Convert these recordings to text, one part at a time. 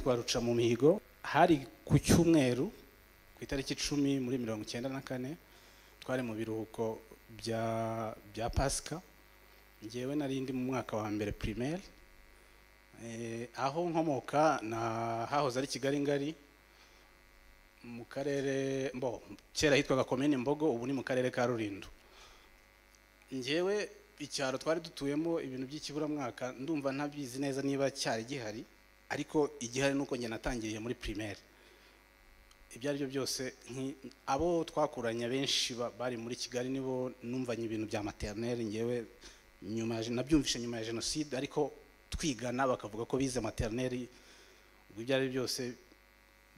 nitwa Ruca mu mihigo. Hari ku cyumweru ku itariki 10 muri 1994 twari mu biruhuko bya Pasika. Ngewe nari ndi mu mwaka wa mbere primaire, aho nkomoka na hahoze ari Kigali ngari mu karere kera hitwaga Komine Mbogo, ubu ni mu karere ka Rulindo. Ngewe icyaro twari dutuyemo ibintu by'ikibura mwaka ndumva ntabizi neza niba cyari gihari, ariko igihari nuko nge natangiriye muri primaire. Ibyo ari byo byose abo twakuranye benshi bari muri Kigali nibo numvanye ibintu bya maternelle. Ngewe nyuma nabyumvishe nyuma ya Jenoside, ariko twigana bakavuga ko bize maternelle. Ibyo ari byo byose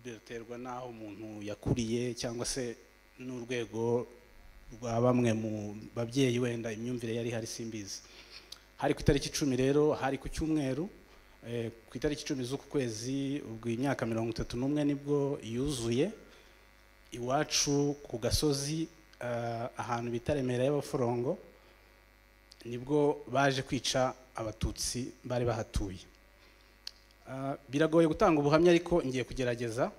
biterwa naho umuntu yakuriye cyangwa se n'urwego rwa bamwe mu babyeyi, wenda imyumvire yari hari simbizi. Hari ku itariki 10 rero, hari ku cyumweru, ku itariki 10 z'uku kwezi, ubwo imyaka 31 nibwo yuzuye iwacu ku gasozi ahantu bita Remera y'Abaforongo, nibwo baje kwica abatutsi bari bahatuye. Biragoye gutanga ubuhamya, ariko ngiye kugerageza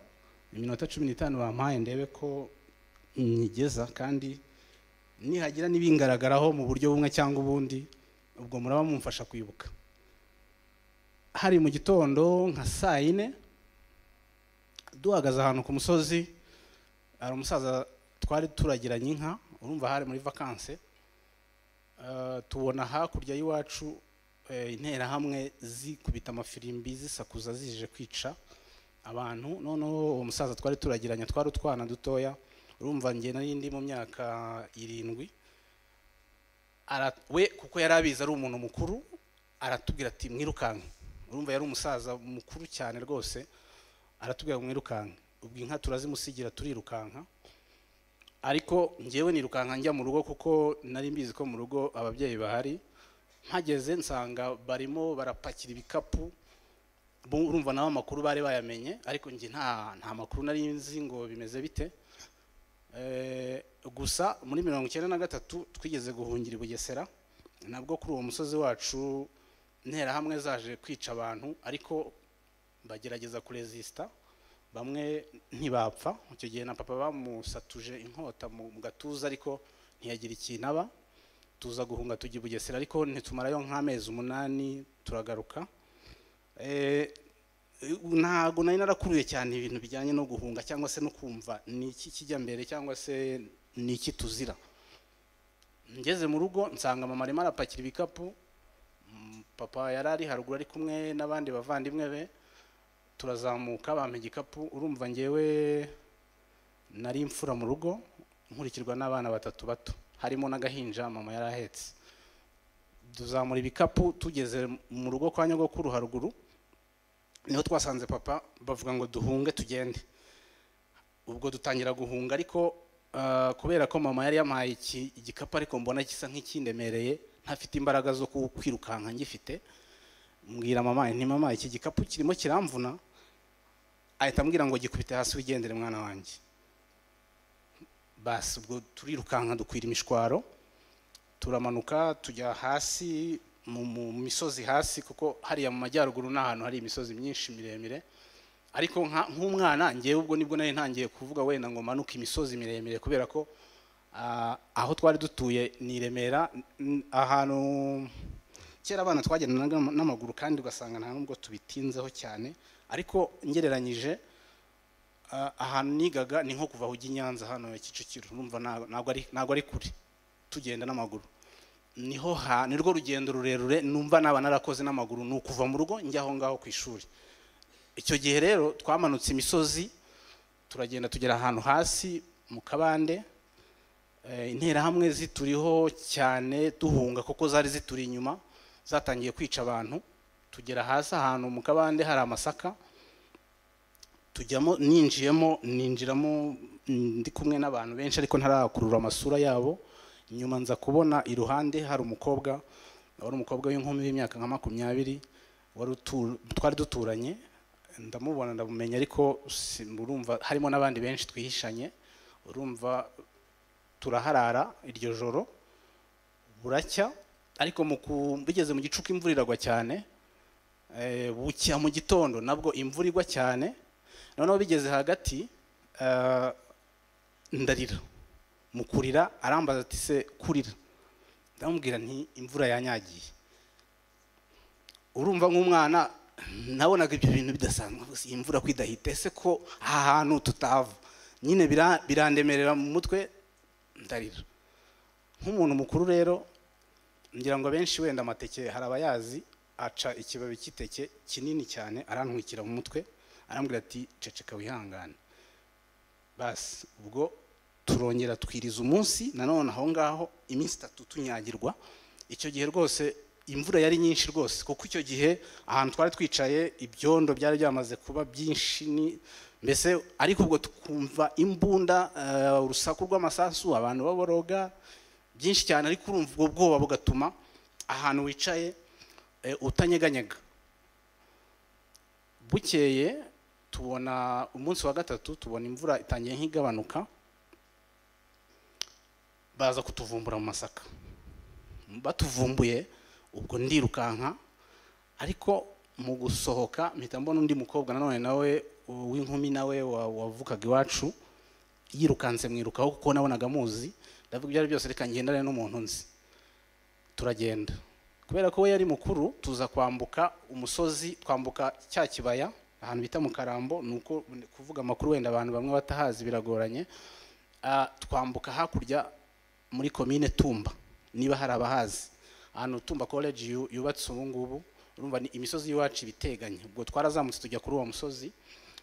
iminota 15 bampaye ndebe ko nyigeza, kandi nihagira nibingaragaraho mu buryo bumwe cyangwa ubundi ubwo muraba mumfasha kwibuka. Hari mu gitondo nka 4 duhagaze ahantu ku musozi, ari umusaza twari turagiranye inka, urumva hari muri vacances. Tubona hakurya y'iwacu intera hamwe zikubita amafirimbi zisakuza zije kwica abantu. Noneho uwo musaza twari turagiranye, twari utwana dutoya, urumva nge nari ndi mu myaka 7. We kuko yari abizi ari umuntu mukuru, aratubwira ati mwirukanke. Urumva yari umusaza mukuru cyane rwose, aratubwira mwirukanke. Ubwo inka turazimusigira turirukanka, ariko ngewe nirukanka njya mu rugo kuko nari mbizi ko mu rugo ababyeyi bahari. Mpageze nsanga barimo barapakira ibikapu, urumva naho amakuru bari bayamenye, ariko nge nta makuru nari nzi ngo bimeze bite. Gusa muri 1993 twigeze guhungira i Bugesera, nabwo kuri uwo musozi wacu ntera hamwe zaje kwica abantu, ariko bagerageza kuresista, bamwe ntibapfa. Icyo gihe na papa bamusatuje inkota mu gatuza, ariko ntiyagira ikintu aba. Tuza guhunga tujya i Bugesera, ariko ntitumarayo nk'amezi 8 turagaruka. Ntago nari narakuruye cyane ibintu bijyanye no guhunga cyangwa se no kumva ni iki kijya mbere cyangwa se ni iki tuzira. Ngeze mu rugo nsanga mama arimo arapakira ibikapu, papa yarari haruguru ari kumwe n'abandi bavandimwe be. Turazamuka bampa igikapu, urumva ngewe nari imfura mu rugo, nkurikirwa n'abana 3 bato, harimo n'agahinja mama yarahetse. Tuzamura ibikapu, tugeze mu rugo kwa nyogokuru haruguru, niho twasanze papa bavuga ngo duhunge tugende. Ubwo dutangira guhunga, ariko kubera ko mama yari yamaye igikapu, ariko mbona gisa nk'ikindemereye, ntafite imbaraga zo kwirukanka ngifite. Mbwira mama nti mama iki gikapu kirimo kiramvuna. Ahita ambwira ngo gikubite hasi wigendere mwana wanjye. Basi ubwo turirukanka dukwira imishwaro, turamanuka tujya hasi mu misozi hasi, kuko hariya mu majyaruguru n'ahantu hari imisozi myinshi miremire. Ariko nk'umwana ngewe ubwo nibwo nari ntangiye kuvuga wenda ngo manuka imisozi miremire, kubera ko aho twari dutuye ni Remera, ahantu kera abana twagendanaga n'amaguru, kandi ugasanga nta nubwo tubitinzeho cyane. Ariko ngereranyije ahantu nigaga ni nko kuva ujya i Nyanza hano ya Kicukiro, urumva ntabwo ari kure tugenda n'amaguru. Nirwo rugendo rurerure numva naba narakoze n'amaguru, ni ukuva mu rugo njya aho ngaho ku ishuri. Icyo gihe rero twamanutse imisozi turagenda tugera ahantu hasi mu kabande, intera hamwe zituriho cyane duhunga kuko zari zituri inyuma, zatangiye kwica abantu. Tugera hasi ahantu mu kabande hari amasaka, tujyamo ninjiramo ndi kumwe n'abantu benshi, ariko ntarakurura amasura yabo. Nyuma nza kubona iruhande hari umukobwa, wari umukobwa w'inkumi w'imyaka nka 20, twari duturanye. Ndamubona ndamumenya, ariko urumva harimo n'abandi benshi twihishanye. Urumva turaharara iryo joro, buracya, ariko bigeze mu gicuku imvura iragwa cyane. bucya mu gitondo nabwo imvura igwa cyane, noneho bigeze hagati ndarira, mukurira arambaza ati se kurira, ndamubwira nti imvura yanyagiye. Urumva nk'umwana nabonaga ibyo bintu bidasanzwe, imvura kwidahita, ese ko aha hantu tutava, nyine birandemerera mu mutwe ndarira. Nk'umuntu mukuru rero ngira ngo benshi wenda amateke hari abayazi, aca ikibabi cy'iteke kinini cyane arantwikira mu mutwe, arambwira ati ceceka wihangane. Basi ubwo turongera twiriza umunsi nanone aho ngaho iminsi 3 tunyagirwa. Icyo gihe rwose imvura yari nyinshi rwose, kuko icyo gihe ahantu twari twicaye ibyondo byari byamaze kuba byinshi, mbese ariko ubwo tukumva imbunda, urusaku rw'amasasu, abantu baboroga byinshi cyane, ariko urumva ubwo bwoba bugatuma ahantu wicaye utanyeganyega. Bukeye tubona umunsi wa 3 tubona imvura itangiye nk'igabanuka, baza kutuvumbura mu masaka. Batuvumbuye ubwo ndirukanka, ariko mu gusohoka mpita mbona undi mukobwa nanone nawe w'inkumi nawe wavukaga iwacu yirukanse, mwirukaho kuko nabonaga muzi, ndavuga ibyo ari byose reka ngendane n'umuntu nzi. Turagenda, kubera ko we yari mukuru, tuza kwambuka umusozi, twambuka cya kibaya ahantu bita mu Karambo, nuko kuvuga amakuru wenda abantu bamwe batahazi biragoranye. Twambuka hakurya muri commune Tumba, niba hari abahazi ahantu Tumba College yubatse ubu ngubu, urumva ni imisozi y'iwacu biteganye. Ubwo twarazamutse tujya kuri uwo musozi,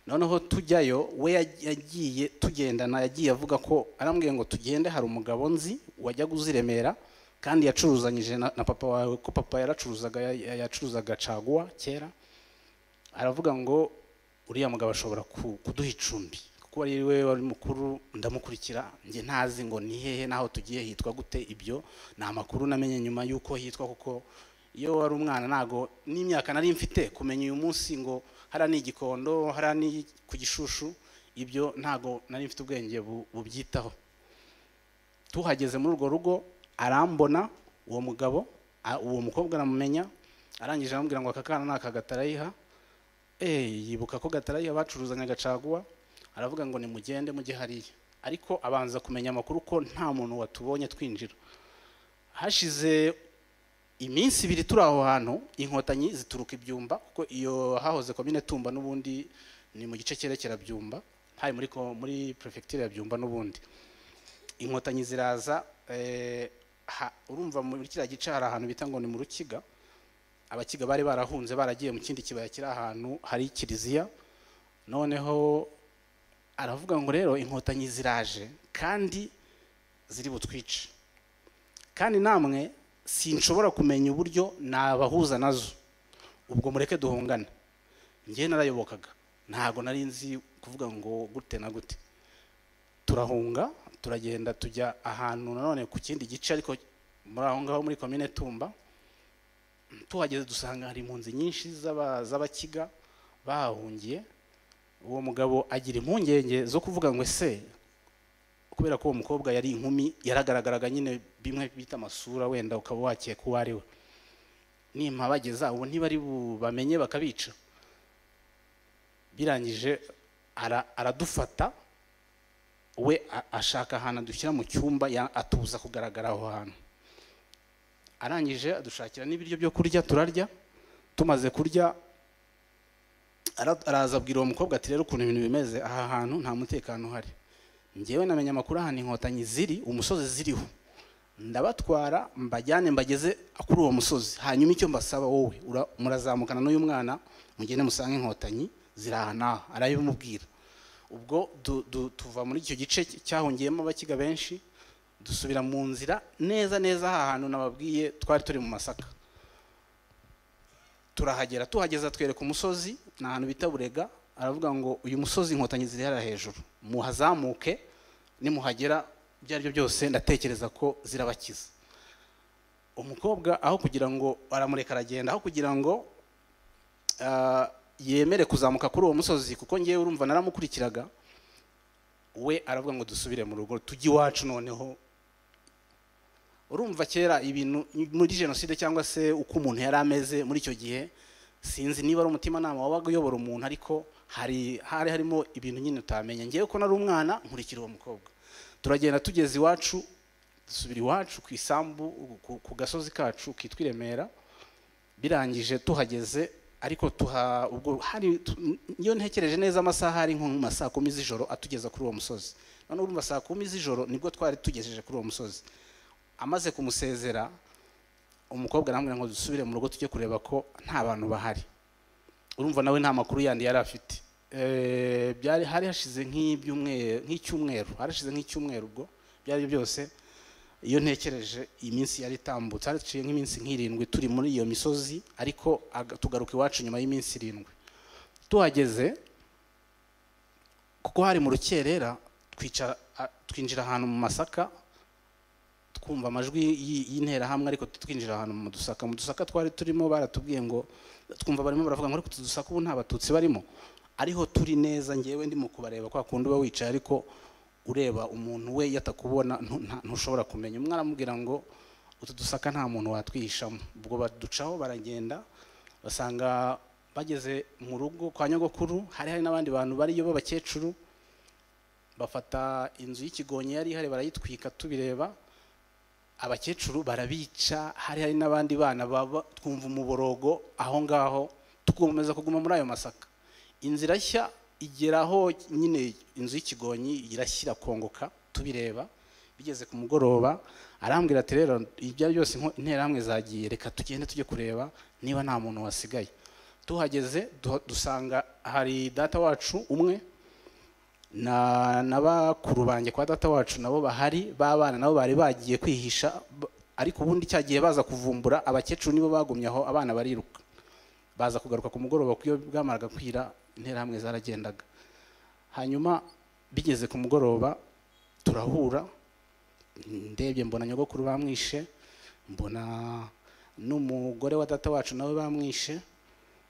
noneho tujyayo we yagiye tugendana, yagiye avuga ko arambwiye ngo tugende, hari umugabo nzi wajya guziremera kandi yacuruzanyije na papa wawe, ko papa yacuruzaga caguwa kera. Aravuga ngo uriya mugabo ashobora kuduha icumbi, kuko ari we wari mukuru. Ndamukurikira, nge ntazi ngo ni hehe naho tugiye hitwa gute, ibyo ni amakuru namenye nyuma yuko hitwa, kuko iyo wari umwana nago n'imyaka nari mfite kumenya uyu munsi ngo hara ni Gikondo, hara ni ku Gishushu, ibyo ntago nari mfite ubwenge bubyitaho. Tuhageze muri urwo rugo arambona uwo mugabo, uwo mukobwa aramumenya, arangije arambwira ngo akakana naka Gatarayiha, yibuka ko Gatarayiha bacuruzanya gacaguwa, aravuga ngo nimugende mujye hariya, ariko abanza kumenya amakuru ko nta muntu watubonye twinjira. Hashize iminsi 2 turi aho hantu, inkotanyi zituruka ibyumba, kuko iyo hahoze commune Tumba n'ubundi ni mu gice cyerekera Byumba, hari muri prefecture ya Byumba n'ubundi. Inkotanyi ziraza, urumva muri kiriya gice hari ahantu bita ngo ni mu Rukiga, abakiga bari barahunze baragiye mu kindi kibaya kiri ahantu hari kiliziya. Noneho aravuga ngo rero inkotanyi ziraje kandi ziri butwice, kandi namwe sinshobora kumenya uburyo nabahuza nazo, ubwo mureke duhungane. Ngiye narayobokaga, ntago nari nzi kuvuga ngo gute na gute. Turahunga, turagenda tujya ahantu nanone ku kindi gice, ariko muri aho ngaho muri commune Tumba. Tuhageze dusanga hari impunzi nyinshi z'abakiga bahungiye. Uwo mugabo agira impungenge zo kuvuga ngo ese, kubera ko uwo mukobwa yari inkumi, yaragaragaraga nyine bimwe bita amasura, wenda ukaba wakeka uwo ari we, nimpa bageza ubu ntibari bamenye bakabica. Birangije aradufata, we ashaka ahantu dushyira mu cyumba, atubuza kugaragara aho hantu. Arangije adushakira n'ibiryo byo kurya, turarya. Tumaze kurya araza abwira uwo mukobwa ati rero ukuntu ibintu bimeze aha hantu nta mutekano uhari. Ngewe namenye amakuru ahantu inkotanyi ziri, umusozi ziriho, ndabatwara mbajyane mbageze kuri uwo musozi. Hanyuma icyo mbasaba wowe murazamukana n'uyu mwana mugende musange inkotanyi zirahana. Arabimubwira. Ubwo tuva muri icyo gice cyahungiyemo abakiga benshi, dusubira mu nzira neza aha hantu nababwiye twari turi mu Masaka. Turahagera, tuhageza twereka umusozi, na ahantu bita Burega. Aravuga ngo uyu musozi inkotanyi ziri hara hejuru, muhazamuke, nimuhagera ibyo ari byo byose ndatekereza ko zirabakiza. Umukobwa aho kugira ngo aramureka aragenda, aho kugira ngo yemere kuzamuka kuri uwo musozi, kuko ngiye urumva naramukurikiraga, we aravuga ngo dusubire mu rugo tujye iwacu. Noneho urumva kera ibintu muri genocide cyangwa se uko umuntu yari ameze muri icyo gihe, sinzi niba ari umutima nama wabaga uyobora umuntu, ariko hari harimo ibintu nyine utamenya. Ngiye ko nari umwana nkurikira uwo mukobwa, turagenda tugeze iwacu, dusubira iwacu ku isambu ku gasozi kacu kitwa Remera. Birangije tuhageze, ariko ubwo hari iyo ntekereje neza amasaha ari nko mu saa 10 z'ijoro atugeza kuri uwo musozi. None urumva saa 10 z'ijoro nibwo twari tugejeje kuri uwo musozi. Amaze kumusezera, umukobwa arambwira ngo dusubire mu rugo tujye kureba ko nta bantu bahari. Urumva nawe nta makuru yandi yari afite. Hari hashize nk'icyumweru, harashize nk'icyumweru ubwo byari byose. Iyo ntekereje iminsi yari tambutse, haraciye nk'iminsi nk'irindwi turi muri iyo misozi, ariko tugaruka iwacu nyuma y'iminsi 7. Tuhageze kuko hari mu rukerera, twinjira ahantu mu masaka, twumva amajwi y'intera hamwe, ariko twinjira ahantu mu dusaka. Mu dusaka twari turimo baratubwiye ngo twumva barimo baravuga ngo ariko tudusaka ubu nta batutsi barimo, ariho turi neza. Ngewe ndimo kubareba kwa kundi uba wicaye, ariko ureba umuntu we yatakubona ntushobora kumenya. Umwe aramubwira ngo utu dusaka nta muntu watwihishamo. Ubwo baducaho baragenda, basanga bageze mu rugo kwa nyogokuru. Hari n'abandi bantu bariyo b'abakecuru, bafata inzu y'ikigonyi yari ihari barayitwika tubireba. Abakecuru barabica, hari n'abandi bana twumva umuborogo aho ngaho. Tukomeza kuguma muri ayo masaka, inzira nshya igeraho nyine inzu y'ikigonyi irashyira kongoka tubireba. Bigeze ku mugoroba arambwira ati rero ibyo byose intera hamwe zagiye, reka tugende tujye kureba niba nta muntu wasigaye. Tuhageze dusanga hari data wacu umwe na bakuru banjye kwa data wacu nabo bahari, babana nabo bari bagiye kwihisha, ariko ubundi cyagiye baza kuvumbura abakecuru nibo bagumye aho, abana bariruka. Baza kugaruka ku mugoroba kuyo bwamaraga kwira, intera hamwe zaragendaga. Hanyuma bigeze ku mugoroba turahura, ndebye mbona nyogokuru bamwishe, mbona n'umugore wa data wacu nawe bamwishe,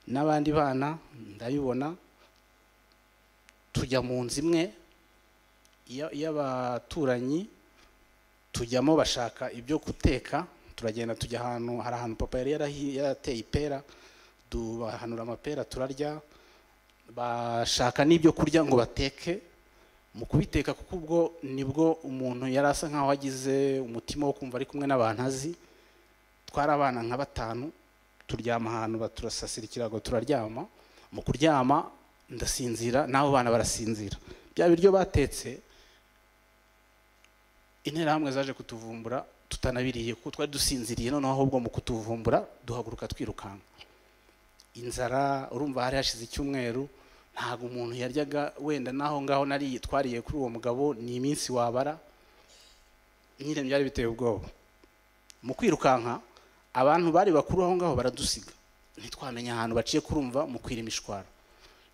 n'abandi bana ndabibona. Tujya mu nzu imwe y'abaturanyi, tujyamo bashaka ibyo guteka. Turagenda tujya ahantu, hari ahantu papa yari yarateye ipera, duhanura amapera turarya. Bashaka n'ibyo kurya ngo bateke. Mu kubiteka kuko ubwo nibwo umuntu yari asa nkaho agize umutima wo kumva ari kumwe n'abantu azi. Twari abana nka 5, turyama ahantu, turasasira ikirago turaryama. Mu kuryama ndasinzira, nabo bana barasinzira. Bya biryo batetse, intera hamwe zaje kutuvumbura tutanabiriye kuko twari dusinziriye. Noneho ahubwo mu kutuvumbura duhaguruka twirukanka. Inzara, urumva hari hashize icyumweru, ntago umuntu yaryaga. Wenda naho ngaho nari twariye kuri uwo mugabo ni iminsi wabara. Nyine byari biteye ubwoba. Mu kwirukanka abantu bari bakuru aho ngaho baradusiga, ntitwamenya ahantu baciye kurumva mu kwira imishwaro.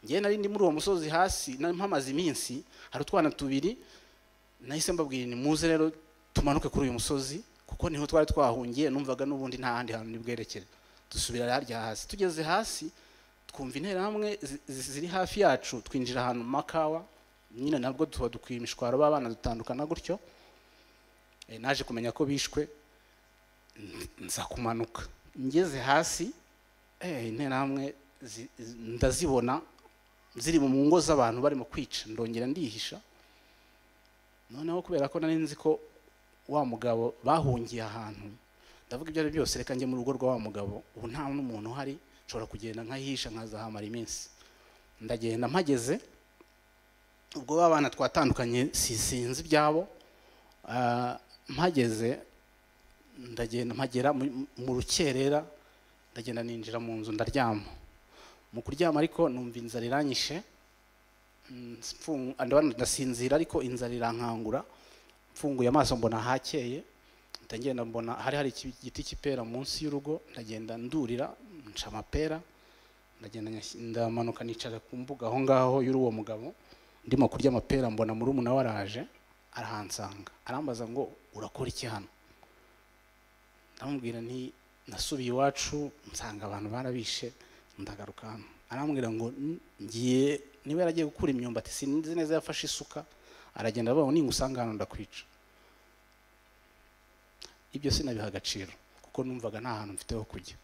Ngiye nari ndi muri uwo musozi hasi, mpamaze iminsi. Hari utwana 2 nahise mbabwira ni muze rero tumanuke kuri uyu musozi, kuko niho twari twahungiye. Numvaga n'ubundi nta handi hantu nibwerekere. Dusubira harya hasi. Tugeze hasi twumva intera hamwe ziri hafi yacu, twinjira ahantu makawa. Nyine nabwo tuba dukwiye imishwaro, babana dutandukana gutyo. Naje kumenya ko bishwe, nza kumanuka. Ngeze hasi, intera hamwe ndazibona ziri mu ngo z'abantu barimo kwica. Ndongera ndihisha. Noneho kubera ko nari nzi ko wa mugabo bahungiye ahantu, ndavuga ibyo ari byose reka njye mu rugo rwa wa mugabo. Ubu nta n'umuntu uhari, nshobora kugenda nkahisha nkazahamara iminsi. Ndagenda mpageze, ubwo babana twatandukanye sinzi byabo. Mpageze ndagenda mpagera mu rukerera, ndagenda ninjira mu nzu ndaryama. Mu kuryama ariko numva inzara iranyishe, ndasinzira ariko inzara irankangura. Mfunguye amaso mbona hakeye, ndagenda mbona hari igiti cy'ipera munsi y'urugo. Ndagenda ndurira nca amapera, ndagenda ndamanuka nicara ku mbuga aho ngaho y'uwo mugabo. Ndimo kurya amapera mbona murumuna we araje arahansanga, arambaza ngo urakora iki hano? Ndamubwira nti nasubiye iwacu nsanga abantu barabishe ndagaruka hano. Arambwira ngo ngiye, niba yaragiye gukura imyumbati sinzi neza, yafashe isuka aragenda avuga ngo ningusanga hano ndakwica. Ibyo sinabiha agaciro kuko numvaga nta hantu mfite ho kujya.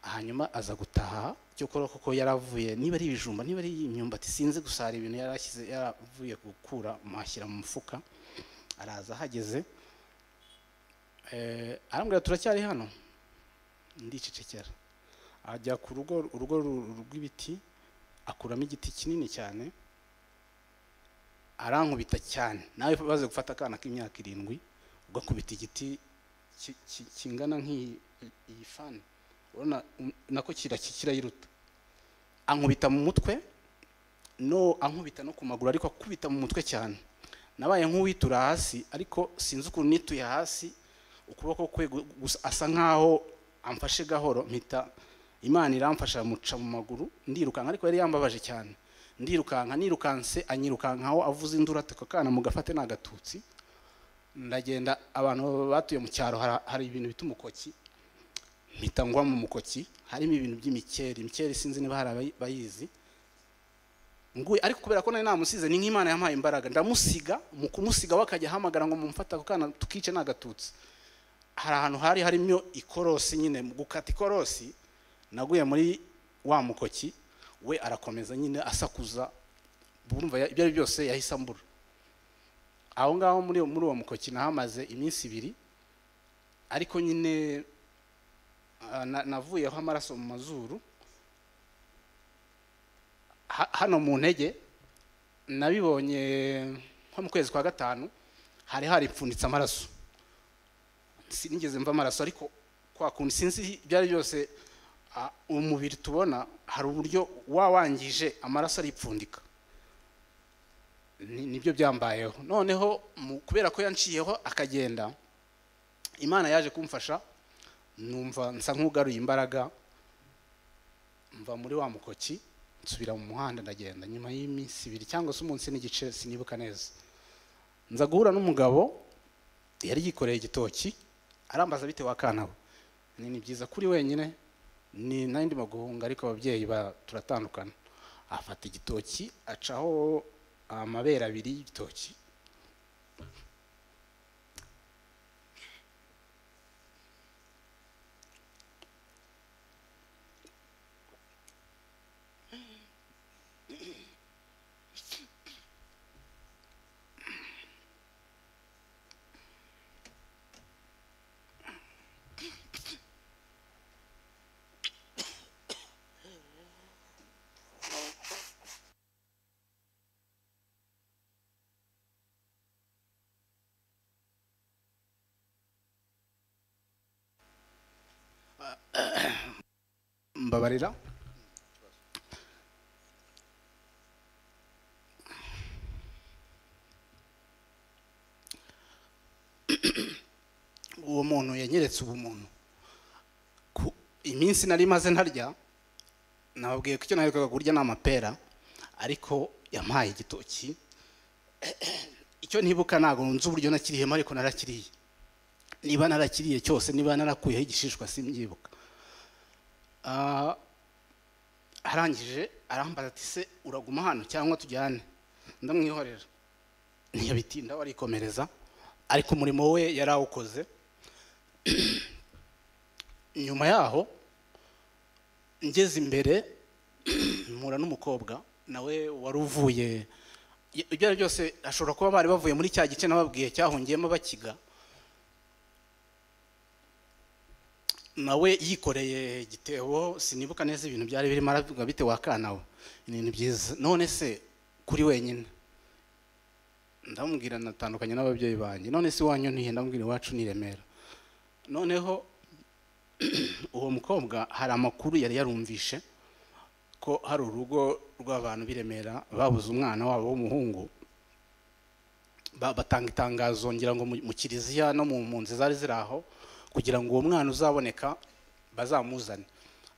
hanyuma aza gutaha cyo koko yaravuye niba ari ibijumba niba ari imyumbati sinzi gusara ibintu yarashyize yaravuye gukura mashyira mu mufuka araza hageze arambwira turacyari hano ndicecekera ajya ku urugo rw'ibiti akuramo igiti kinini cyane arankubita cyane nawe baze gufata akana k'imyaka 7 ugakubita igiti kingana nk'iyi fani urabona nako kirayiruta ankubita mu mutwe no ankubita no ku maguru ariko akubita mu mutwe cyane nabaye nk'uwitura hasi ariko sinzi ukuntu nituye hasi ukuboko kwe asa nkaho amfashe gahoro mpita Imana iramfasha muca mu maguru ndirukanka ariko yari yambabaje cyane nirukanse anyirukankaho avuze induru atako kana mugafate nagatutsi ndagenda abantu batuye mu cyaro hari ibintu bita umukoki mpita ngwa mu mukoki harimo ibintu by'imikeri sinzi niba hari bayizi nguye ariko kubera ko nari namusize ni nk'Imana yampaye imbaraga ndamusiga mu kumusiga wakajya hamagara ngo mumfata kana tukice nagatutsi hari ahantu harimo ikorosi nyine gukata ikorosi naguye muri wa mukoki we arakomeza nyine asakuza burumva ibyo byose yahise ambura aho ngaho muri uwo mukoki nahamaze iminsi 2 ariko nyine navuyeho amaraso mu mazuru hano mu ntege nabibonye nko mu kwezi kwa 5 hari ipfunditse amaraso sinigeze mva amaraso ariko kwa kundi sinzi byari byose umubiri tubona hari uburyo wawangije amaraso aripfundika nibyo byambayeho noneho kubera ko yanciyeho akagenda Imana yaje kumfasha numva nsa nk'ugaruye imbaraga mva muri wa mukoki nsubira mu muhanda ndagenda nyuma y'iminsi 2 cyangwa se umunsi n'igice sinibuka neza nza guhura n'umugabo yari yikoreye igitoki arambaza bite wakanawe ni byiza kuri wenyine ni nandi maguhunga ariko ababyeyi turatandukana afata igitoki acaho amabera 2 y'igitoki mbabarira uwo muntu yanyeretse ubumuntu iminsi nari maze ntarya nababwiye ko icyo naherukaga kurya n'amapera ariko yampaye igitoki icyo ntibuka ntago nzi uburyo nakiriyemo ariko narakiriye niba narakiriye cyose niba narakuyeho igishishwa simbyibuka arangije arambaza ati se uraguma hano cyangwa tujyane ndamwihorera ntiyabitinda warikomereza ariko umurimo we yarawukoze nyuma yaho ngeze imbere mpura n'umukobwa nawe wari uvuye ibyo byose ashobora kuba bari bavuye muri cya gice nababwiye cyahungiyemo bakiga nawe yikoreye igitebo sinibuka neza ibintu byari birimo aravuga bite wakanawe ibintu byiza none se kuri wenyine ndamubwira natandukanye n'ababyeyi banjye none se wanyu ntihe ndamubwira iwacu ni Remera noneho uwo mukobwa hari amakuru yari yarumvishe ko hari urugo rw'abantu biremera babuze umwana wabo w'umuhungu batanga itangazo ngira ngo mu kiliziya no mu mpunzi zari ziraho kugira ngo uwo mwana uzaboneka bazamuzane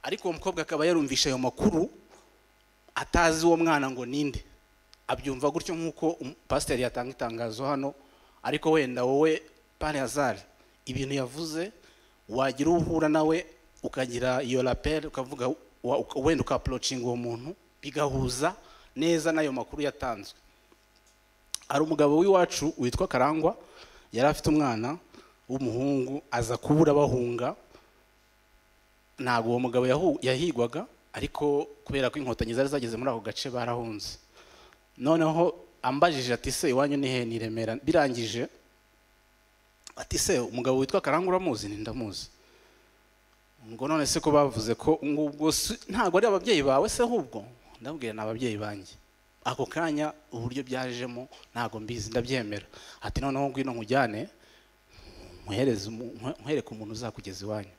ariko uwo mukobwa akaba yarumvishe ayo makuru atazi uwo mwana ngo ninde abyumva gutyo nk'uko pasiteri yatanga itangazo hano ariko wenda wowe pare hazari ibintu yavuze wagira uhura nawe ukagira iyo rappel ukavuga wenda ukaapproaching uwo muntu bigahuza neza nayo makuru yatanzwe ari umugabo w'iwacu witwa Karangwa yari afite umwana w'umuhungu aza kubura bahunga ntago uwo mugabo yahigwaga, ariko kubera ko inkotanyi zari zageze muri ako gace barahunze. Noneho ambajije ati se iwanyu ni he? Ni Remera. Birangije ati se umugabo witwa Karangwa uramuzi? Ni ndamuzi. Ngo none se ko bavuze ko ngubwo ntago ari ababyeyi bawe se? Ahubwo ndabwira n'ababyeyi banjye. Ako kanya uburyo byajemo ntago mbizi, ndabyemera. Ati noneho ngwino nkujyane nkwereke umuntu uzakugeza iwanyu.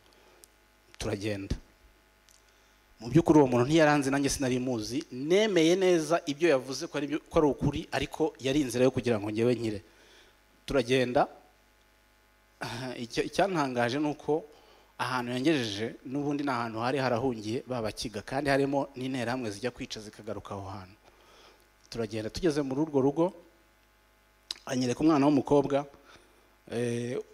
Turagenda. Mu by'ukuri uwo muntu ntiyaranze, nanjye sinari muzi, nemeye neza ibyo yavuze ko ari ukuri, ariko yari inzira yo kugira ngo ngewe nkire. Turagenda. Icyantangaje nuko ahantu yangejeje n'ubundi ni ahantu hari harahungiye babakiga, kandi harimo n'interahamwe zijya kwica zikagaruka aho hantu. Turagenda, tugeze muri urwo rugo anyereka umwana w'umukobwa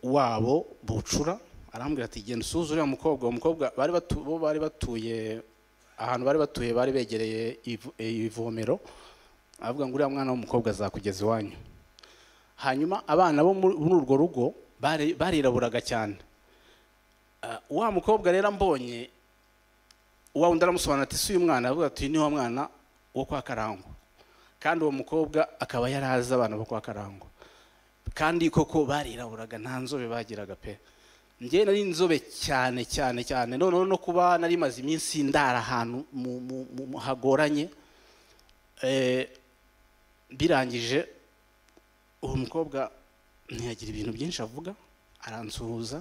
wabo Bucura, arambwira ati genda usuze uriya mukobwa. Umukobwa bari batuye ahantu bari begereye ivomero, avuga ngo uriya mwana w'umukobwa azakugeza iwanyu. Hanyuma abana bo muri urwo rugo bariraburaga cyane. Wa mukobwa rero mbonye wa undi aramusobanura ati si uyu mwana, avuga ati ni wa mwana wo kwa Karangwa, kandi uwo mukobwa akaba yarazi abana bo kwa Karangwa, kandi koko bariraburaga, nta nzobe bagiraga pe. Njye nari inzobe cyane cyane cyane, no kuba nari maze iminsi ndara ahantu hagoranye. Birangije uwo mukobwa ntiyagira ibintu byinshi avuga, aransuhuza.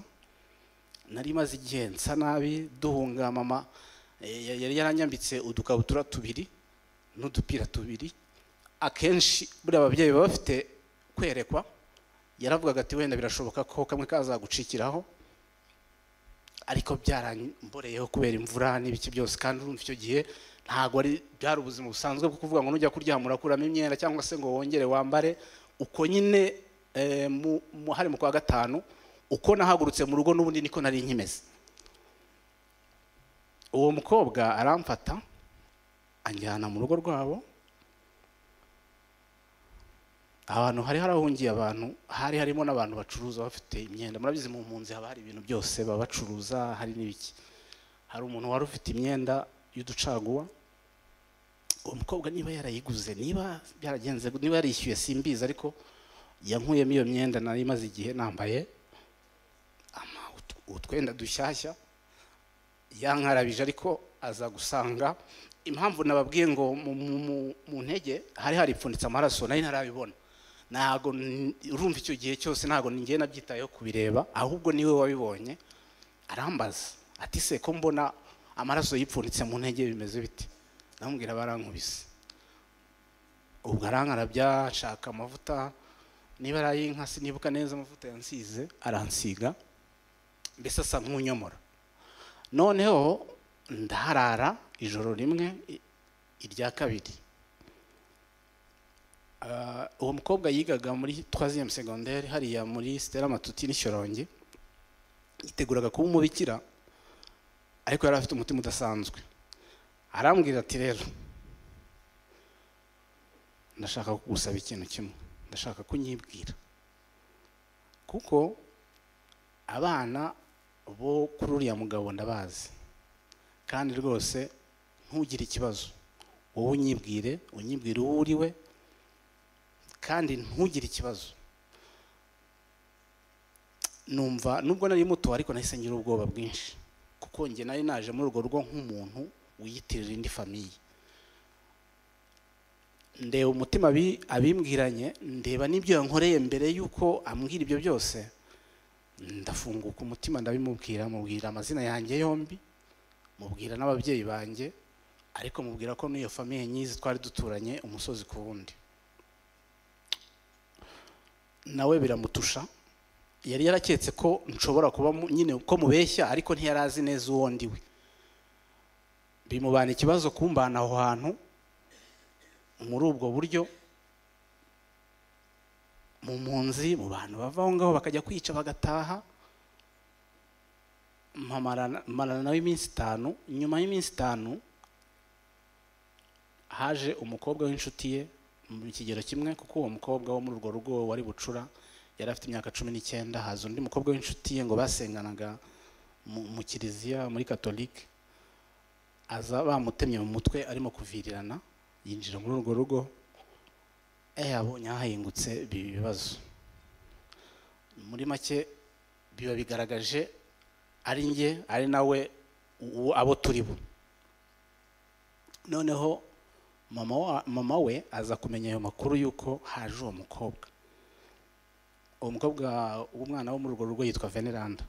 Nari maze igihe nsa nabi, duhunga. Mama yari yaranyambitse udukabutura tubiri n'udupira tubiri. Akenshi buri ababyeyi baba bafite kwerekwa, yaravugaga ati wenda birashoboka ko kamwe kazagucikiraho, ariko byaramboreyeho kubera imvura n'ibiki byose. Kandi urumva icyo gihe ntago byari ubuzima busanzwe bwo kuvuga ngo nujya kuryamura kuramo imyenda cyangwa se ngo wongere wambare. Uko nyine hari mu kwa gatanu, uko nahagurutse mu rugo n'ubundi niko nari nkimeze. Uwo mukobwa aramfata anjyana mu rugo rwabo. Abantu hari harahungiye abantu, hari harimo n'abantu bacuruza bafite imyenda. Murabizi mu mpunzi haba hari ibintu byose babacuruza, hari n'ibiki. Hari umuntu wari ufite imyenda y'uducaguwa. Uwo mukobwa niba yarayiguze, niba byaragenze, niba yarishyuye simbizi, ariko yankuyemo iyo myenda nari maze igihe nambaye, utwenda dushyashya. Yankarabije, ariko aza gusanga impamvu nababwiye ngo mu ntege hari haripfunditse amaraso, nari ntarabibona. Ntago urumva icyo gihe cyose ntago ningiye nabyitayeho kubireba, ahubwo niwe wabibonye. Arambaza ati se ko mbona amaraso yipfunditse mu ntege bimeze biti? Namubwira barankubise. Ubwo arankarabya, nshaka amavuta, niba ari inka sinibuka neza amavuta yansize, aransiga, mbese asa nk'unyomora. Noneho ndaharara ijoro rimwe, irya kabiri. Uwo mukobwa yigaga muri 3e secondaire hariya muri Stella Matuti n'Ishyorongi, yiteguraga kuba umubikira, ariko yari afite umutima udasanzwe. Arambwira ati rero ndashaka kugusaba ikintu kimwe, ndashaka kunyibwira, kuko abana bo kuri uriya mugabo ndabazi, kandi rwose ntugire ikibazo, wowe unyibwire uwo uri we, kandi ntugire ikibazo. Numva nubwo nari muto, ariko nahise ngira ubwoba bwinshi, kuko njye nari naje muri urwo rugo nk'umuntu wiyitirira indi famiye. Ndeba umutima abimbwiranye, ndeba n'ibyo yankoreye mbere yuko ambwira ibyo byose. Ndafunguka umutima, ndabimubwira, mubwira amazina yanjye yombi, mubwira n'ababyeyi banjye, ariko mubwira ko n'iyo famiye nyizi twari duturanye umusozi ku wundi. Nawe biramutusha, yari yaraketse ko nshobora kuba nyine ko mubeshya, ariko ntiyarazi neza uwo ndiwe. Bimubana ikibazo kumbana aho hantu muri ubwo buryo, mu mpunzi, mu bantu bavaho ngaho bakajya kwica bagataha. Marana nawe iminsi 5. Nyuma y'iminsi 5 haje umukobwa w'inshuti ye mu kigero kimwe, kuko uwo mukobwa wo muri urwo rugo wari Bucura yari afite imyaka 19. Haza undi mukobwa w'inshuti ye ngo basenganaga mu kiliziya muri katolike, aza bamutemye mu mutwe arimo kuvirirana, yinjira muri urwo rugo, abonye hahingutse ibibazo. Muri make biba bigaragaje ari nge ari nawe abo turi bo. Noneho mama we aza kumenya ayo makuru yuko haje uwo mukobwa. Uwo mukobwa w'umwana wo muri urwo rugo yitwa Veneranda.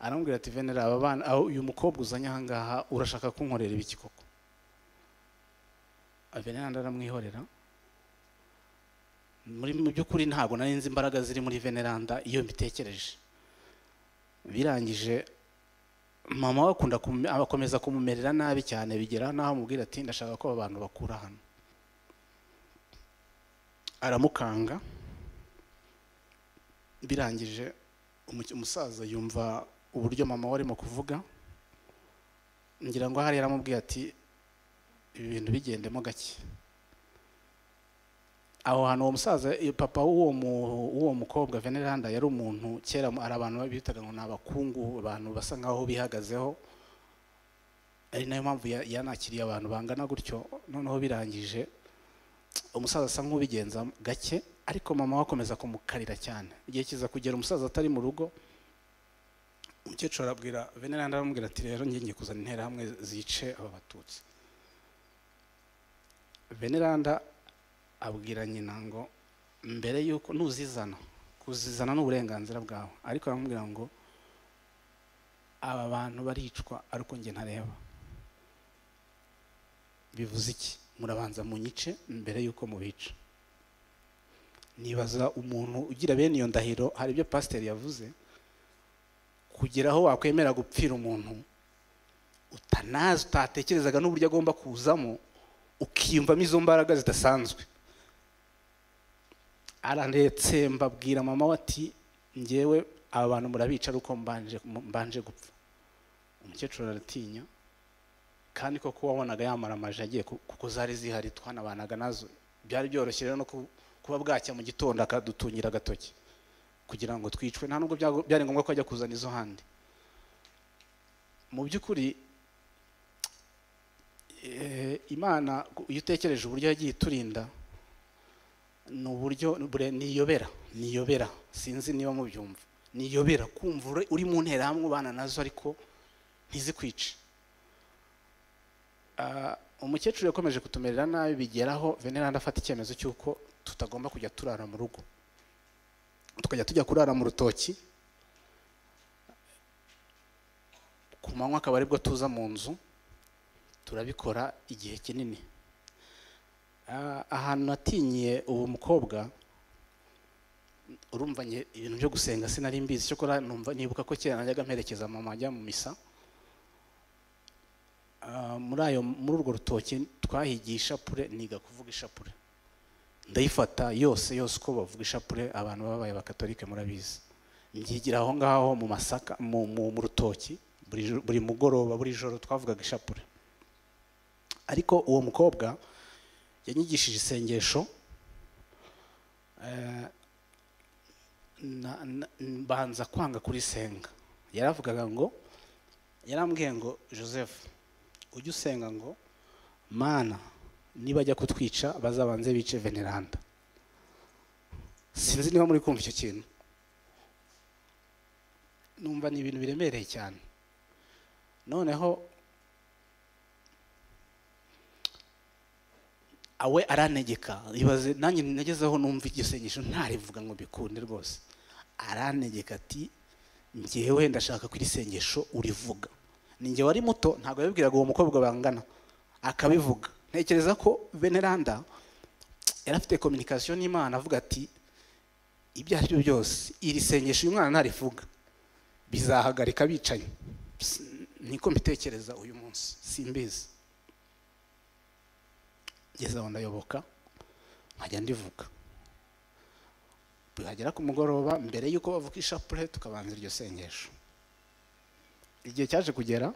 Arambwira ati Venera, aba bana uyu mukobwa uzanye aha ngaha urashaka kunkorera ibiki koko? Veneranda aramwihorera. Muri mu by'ukuri ntago nari nzi imbaraga ziri muri Veneranda iyo mbitekereje. Birangije mama we akunda akomeza kumumerera nabi cyane, bigera naho amubwira ati ndashaka ko abantu bakura hano. Aramukanga. Birangije umusaza yumva uburyo mama we arimo kuvuga, ngira ngo hari yaramubwiye ati ibi bintu bigendemo gake. Aho hano uwo musaza papa w'uwo mukobwa Veneranda yari umuntu kera ari abantu bitaga ngo nabakungu, abantu basa nkaho bihagazeho, ari nayo mpamvu yanakiriye abantu bangana gutyo. Noneho birangije umusaza asa nk'ubigenza gake, ariko mama wakomeza kumukarira cyane. Igihe kiza kugera umusaza atari mu rugo, umukecuru arabwira Veneranda, aramubwira ati rero ngiye kuzana interahamwe zice aba batutsi. Veneranda abwira nyina ngo mbere yuko kuzizana n'uburenganzira bwawe, ariko aramubwira ngo aba bantu baricwa ariko nge ntareba. Bivuze iki? Murabanza munyice mbere yuko mubica. Nibaza umuntu ugira bene iyo ndahiro, hari ibyo pasiteri yavuze, kugeraho wakwemera gupfira umuntu utanazi, utatekerezaga n'uburyo agomba kuzamo, ukiyumvamo izo mbaraga zidasanzwe. Arandetse mbabwira mama we ati ngewe aba bantu murabica uko mbanje gupfa. Umukecuru aratinya, kandi koko wabonaga yamara amaje agiye, kuko zari zihari twanabanaga nazo. Byari byoroshye rero no kuba bwacya mu gitondo akadutungira agatoki kugira ngo twicwe, nta nubwo byari ngombwa ko ajya kuzana izo handi. Mu by'ukuri Imana iyo utekereje uburyo yagiye iturinda, n'uburyo niyobera, sinzi niba mubyumva, niyobera kumva uri mu nterahamwe ubana nazo ariko ntizikwice. Umukecuru yakomeje kutumerera nabi, bigeraho Veneranda afata icyemezo cy'uko tutagomba kujya turara mu rugo, tukajya tujya kurara mu rutoki, ku manywa akaba aribwo tuza mu nzu. Turabikora igihe kinini. Ahantu natinyiye uwo mukobwa, urumva ibintu byo gusenga sinari mbizi, cyo kora nibuka ko kera najyaga mperekeza mama ajya mu misa. Muri urwo rutoki twahigiye ishapure, niga kuvuga ishapure, ndayifata yose uko bavuga ishapure. Abantu babaye abakatolike murabizi, ngigira aho ngaho mu Masaka mu rutoki, buri mugoroba buri joro twavugaga ishapure. Ariko uwo mukobwa yanyigishije isengesho, banza kwanga kurisenga. Yaravugaga ngo, yarambwiye ngo Joseph, ujye usenga ngo Mana niba ajya kutwica bazabanze bice Veneranda. Sinzi niba muri kumva icyo kintu. Numva ni ibintu biremereye cyane. Noneho awe aranegeka, ibaze nanjye nagezeho numva igisengesho ntarivuga ngo bikunde rwose. Aranegeka ati ngewe ndashaka ko iri sengesho urivuga. Ninjye wari muto, ntabwo yabibwiraga uwo mukobwa bangana, akabivuga. Ntekereza ko Veneranda yarafite communication n'Imana, avuga ati ibyo ari byo byose iri sengesho uyu mwana ntarivuga bizahagarika bicanye. Niko mbitekereza uyu munsi, simbizi. Ngeze aho ndayoboka, nkajya ndivuga. Bihagera ku mugoroba, mbere yuko bavuga ishapure tukabanza iryo sengesho. Igihe cyaje kugera,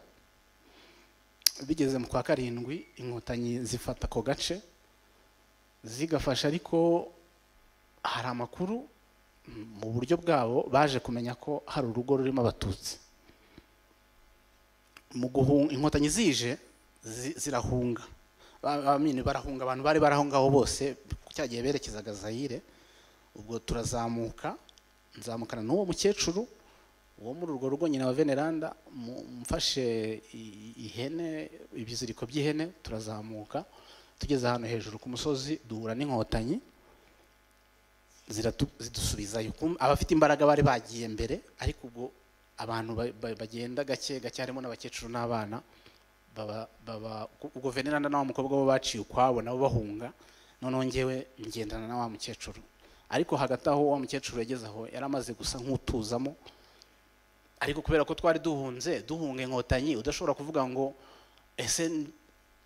bigeze mu kwa karindwi, inkotanyi zifata ako gace zigafasha, ariko hari amakuru mu buryo bwabo baje kumenya ko hari urugo rurimo abatutsi. mu guhunga inkotanyi zije zirahunga, barahunga, abantu bari barahongaho bose cyagiye berekezaga Zaire. Ubwo turazamuka, nzamukana n'uwo mukecuru wo muri urwo rugo nyina wa Veneranda, mfashe ihene, ibiziriko by'ihene, turazamuka tugeze ahantu hejuru ku musozi duhura n'inkotanyi zidusubizayo. Abafite imbaraga bari bagiye mbere, ariko ubwo abantu bagenda gake gake, harimo n'abakecuru n'abana ubwo Veneranda na wa mukobwa bo baciye ukwabo nabo bahunga, noneho ngewe ngendana na wa mukecuru. Ariko hagati aho wa mukecuru yageze aho yaramaze gusa nk'utuzamo, ariko kubera ko twari duhunga inkotanyi, udashobora kuvuga ngo ese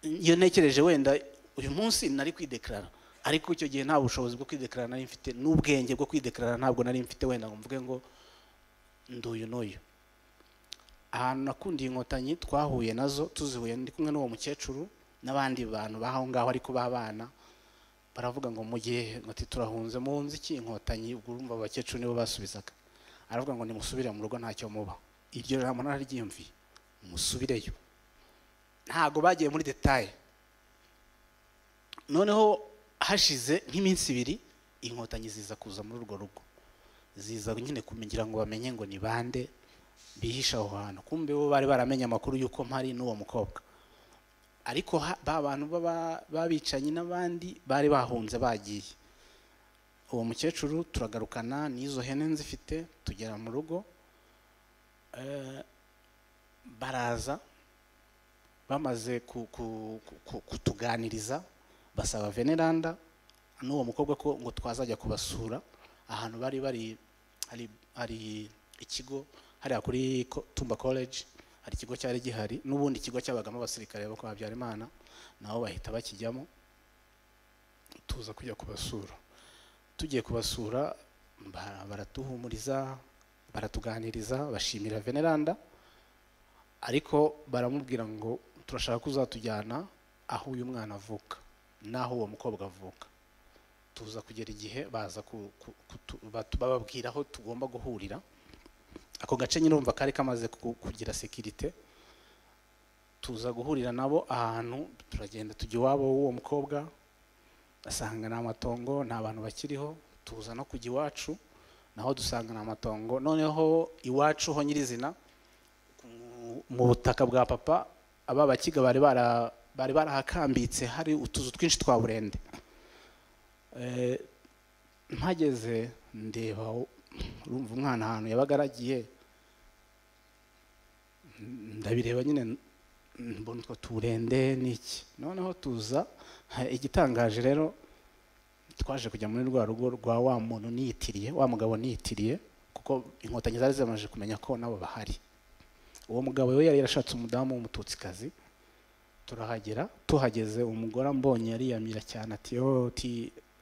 iyo ntekereje wenda uyu munsi nari kwideklara, ariko icyo gihe nta bushobozi bwo kwideklara nari mfite, n'ubwenge bwo kwideklara ntabwo nari mfite, wenda ngo mvuge ngo nduyu n'uyu. Ahantu nakundiye inkotanyi twahuye nazo, tuzihuye ndi kumwe n'uwo mukecuru n'abandi bantu baho ngaho ariko babana, baravuga ngo mu gihe ngo turahunze, muhunze iki? Inkotanyi. Ubwo urumva abakecuru nibo basubizaga, aravuga ngo nimusubire mu rugo ntacyo muba. Iryo jambo nararyiyumviye, musubireyo. Ntago bagiye muri detail. Noneho hashize nk'iminsi 2 inkotanyi ziza kuza muri urwo rugo, ziza nyine kumenyera ngo bamenye ngo ni bande bihisha aho hantu. Kumbe bo bari baramenye amakuru yuko mpari n'uwo mukobwa, ariko ba bantu babicanyi n'abandi bari bahunze bagiye. Uwo mukecuru turagarukana n'izo hene nzifite, tugera mu rugo, baraza bamaze kutuganiriza, basaba Veneranda n'uwo mukobwa ko ngo twazajya kubasura ahantu bari hari ikigo hariya kuri Tumba College, hari ikigo cyari gihari, n'ubundi ikigo cyabagamo abasirikare bo kwa Habyarimana, nabo bahita bakijyamo. Tuza kujya kubasura, tugiye kubasura baratuhumuriza, baratuganiriza, bashimira Veneranda, ariko baramubwira ngo turashaka kuzatujyana aho uyu mwana avuka naho uwo mukobwa avuka. Tuza kugera igihe baza bababwira aho tugomba guhurira. Ako gace nyine urumva kari kamaze kugira security. Tuza guhurira nabo ahantu, turagenda tujya iwabo w'uwo mukobwa, asanga n'amatongo, nta bantu bakiriho. Tuza no kujya iwacu, naho dusanga n'amatongo. Noneho iwacu ho nyirizina mu butaka bwa papa, ababakiga bari barahakambitse, hari utuzu twinshi twa burende. Mpageze ndeba, urumva umwana ahantu yabaga aragiye, ndabireba nyine mbona utwo turende n'iki. Noneho tuza, igitangaje rero, twaje kujya muri rwa rugo rwa wa muntu niyitiriye, wa mugabo niyitiriye, kuko inkotanyi zari zamaje kumenya ko nabo bahari. Uwo mugabo we yari yarashatse umudamu w'umututsikazi. Turahagera, tuhageze umugore ambonye yariyamira cyane ati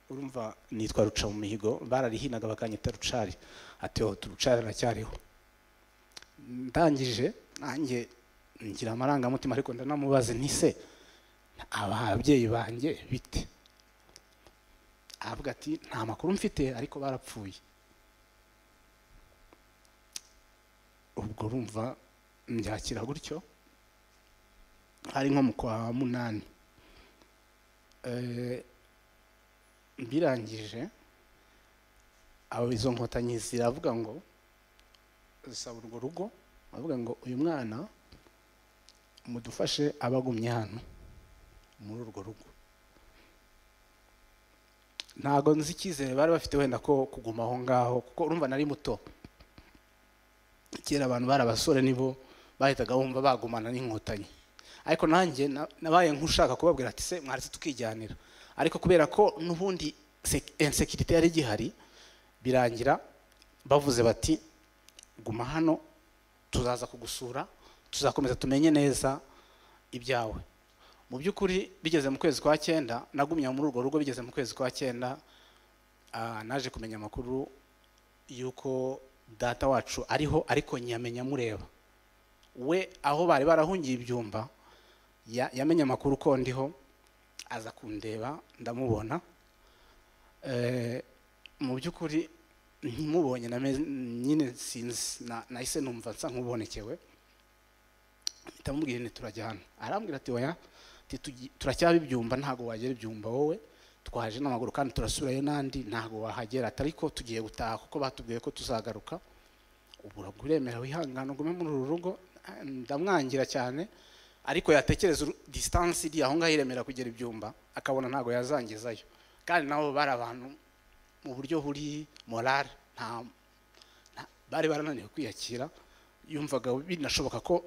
urumva nitwa Ruca mu mihigo, bararihinaga bakanyita Rucari, ati Rucari aracyariho. Ndangije nanjye ngira amarangamutima, ariko ndanamubaze nti se ababyeyi banjye bite? Avuga ati nta makuru mfite, ariko barapfuye. Ubwo urumva mbyakira gutyo. Hari nko mu kwa 8. Birangije abo izo nkotanyi ziravuga ngo zisaba urwo rugo, bavuga ngo uyu mwana mudufashe abagumye hano muri urwo rugo. Ntago nzi icyizere bari bafite wenda ko kuguma aho ngaho, kuko urumva nari muto. Kera abantu bari abasore nibo bahitaga bumva bagumana n'inkotanyi, ariko nanjye nabaye nk'ushaka kubabwira ati se mwaretse tukijyanira. Ariko kubera ko n'ubundi insecurity yari gihari, birangira bavuze bati guma hano, tuzaza kugusura, tuzakomeza tumenye neza ibyawe. Mu by'ukuri bigeze mu kwezi kwa 9, nagumye muri urwo rugo. Bigeze mu kwezi kwa 9 naje kumenya amakuru yuko data wacu ariho, ariko nyamenya mureba. We aho bari barahungiye ibyumba, yamenye amakuru ko ndiho, aza kundeba, ndamubona. Mu by'ukuri nkimubonye nyine sinzi, nahise numva nsa nk'ubonekewe. ndamubwira nti turajyana, arambwira ati oya, turacyaba ibyumba, ntago wagera ibyumba wowe, twaje n'amaguru kandi turasubirayo n'andi ntago wahagera, ariko tugiye gutaha kuko batubwiye ko tuzagaruka, ubura guremera wihangana ugume muri uru rugo. Ndamwangira cyane, ariko yatekereza distance iri aho ngaho iremera kugera ibyumba, akabona ntago yazangizayo, kandi nabo bari abantu mu buryo buri moral, bari barananiwe kwiyakira, yumvaga binashoboka ko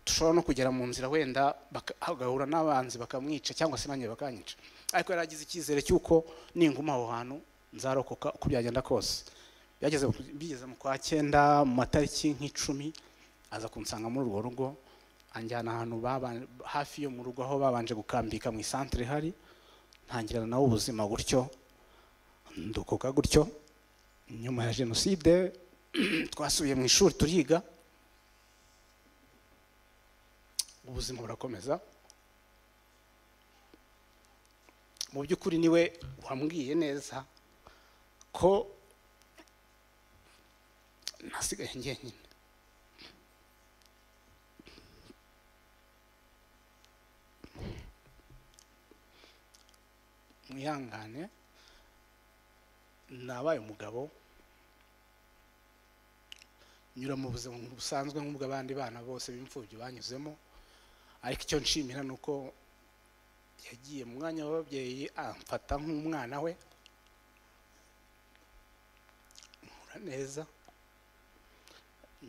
dushobora no kugera mu nzira wenda bagahura n'abanzi bakamwica cyangwa se nanjye bakanyica, ariko yaragize icyizere cy'uko ninguma aho hantu nzarokoka uko byagenda kose. Bigeze mu kwa 9 mu matariki nk'icumi aza kunsanga muri urwo rugo, anjyana ahantu hafi yo mu rugo aho babanje gukambika mu isantere hari, ntangirana nawe ubuzima gutyo, ndokoka gutyo. Nyuma ya jenoside twasubiye mu ishuri turiga, ubuzima burakomeza. Mu by'ukuri niwe wambwiye neza ko nasigaye njyenyine. Mwihangane, nabaye umugabo, nyura mu buzima busanzwe nk'ubw'abandi bana bose b'imfubyi banyuzemo, ariko icyo nshimira nuko yagiye mu mwanya w'ababyeyi amfata nk'umwana we, nkura neza,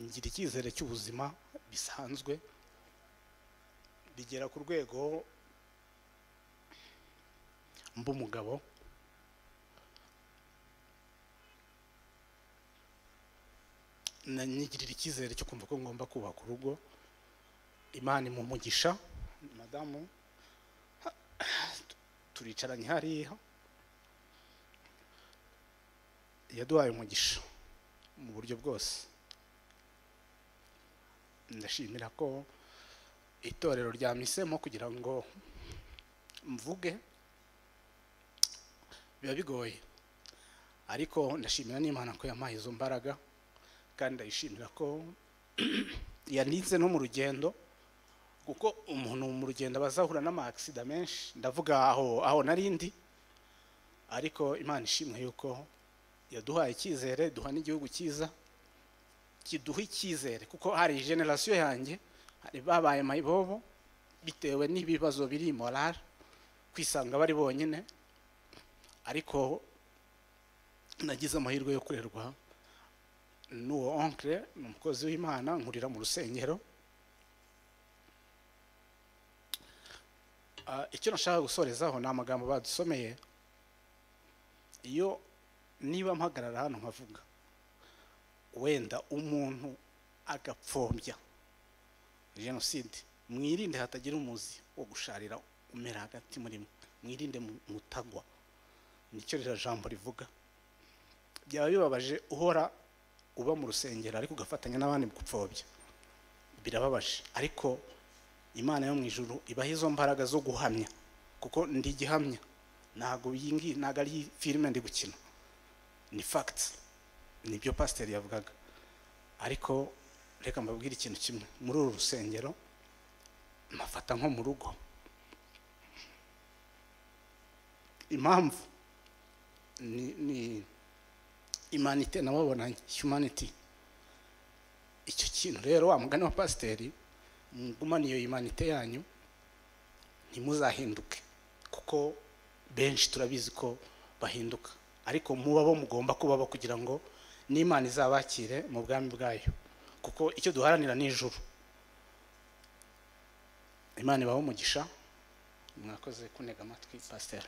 ngira icyizere cy'ubuzima bisanzwe, bigera ku rwego mba umugabo. Nigirira icyizere cyo kumva ko ngomba kubaka urugo. Imana imumugisha, madamu turicaranye hariya, yaduhaye umugisha mu buryo bwose. Ndashimira ko itorero ryamisemo kugira ngo mvuge, biba bigoye, ariko ndashimira n'Imana ko yampaye izo mbaraga, kandi ndayishimira ko yanize no mu rugendo, kuko umuntu mu rugendo bazahura n'ama-accident menshi, ndavuga aho narindi, ariko Imana ishimwe yuko yaduhaye icyizere, duha n'igihugu cyiza kiduha icyizere, kuko hari generation yanjye hari babaye mayibobo bitewe n'ibibazo biri moral, kwisanga bari bonyine, ariko nagize amahirwe yo kurerwa n'uwo oncle, n'umukozi w'Imana, nkurira mu rusengero. Icyo nashaka gusorezaho ni amagambo badusomeye. Iyo niba mpagarara hano nkavuga, wenda umuntu agapfombya jenoside, mwirinde hatagira umuzi wo gusharira umera hagati muri mwe, mwirinde mutagwa. Nicyo rero jambo rivuga. Byaba bibabaje uhora uba mu rusengero ariko ugafatanya n'abandi gupfobya, birababaje, ariko Imana yo mu ijuru ibaha izo mbaraga zo guhamya, kuko ndi gihamya, ntago ari filime ndi gukina, ni facts, nibyo pastor yavugaga. Ariko reka mbabwire ikintu kimwe, muri uru rusengero mafata nko mu rugo. Impamvu ni humanity, nababona humanity. Icyo kintu rero wa mugani wa pasiteri, mugumane iyo humanity yanyu, ntimuzahinduke, kuko benshi turabizi ko bahinduka, ariko muba bo mugomba kubabo kugira ngo n'Imana izabakire mu bwami bwayo, kuko icyo duharanira ni ijuru. Imana ibaho umugisha. Mwakoze kunega amatwi pasiteri.